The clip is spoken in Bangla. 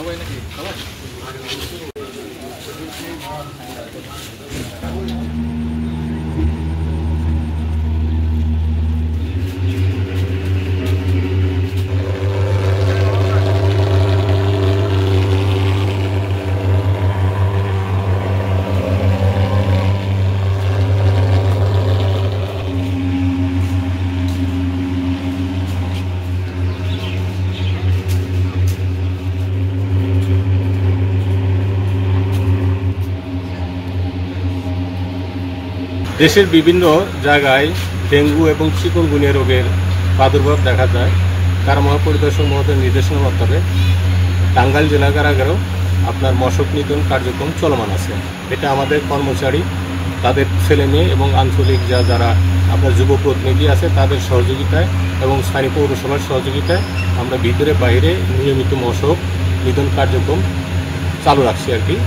সবাই নাকি সবাই দেশের বিভিন্ন জায়গায় ডেঙ্গু এবং চিকুনগুনিয়া রোগের প্রাদুর্ভাব দেখা যায়। কারা মহাপরিদর্শক মহোদয়ের নির্দেশনা মোতাবেক টাঙ্গাইল জেলা কারাগারেও আপনার মশক নিধন কার্যক্রম চলমান আছে। এটা আমাদের কর্মচারী, তাদের ছেলে মেয়ে এবং আঞ্চলিক যারা আপনার যুব প্রতিনিধি আছে তাদের সহযোগিতায় এবং স্থানীয় পৌরসভার সহযোগিতায় আমরা ভিতরে বাইরে নিয়মিত মশক নিধন কার্যক্রম চালু রাখছি আর কি।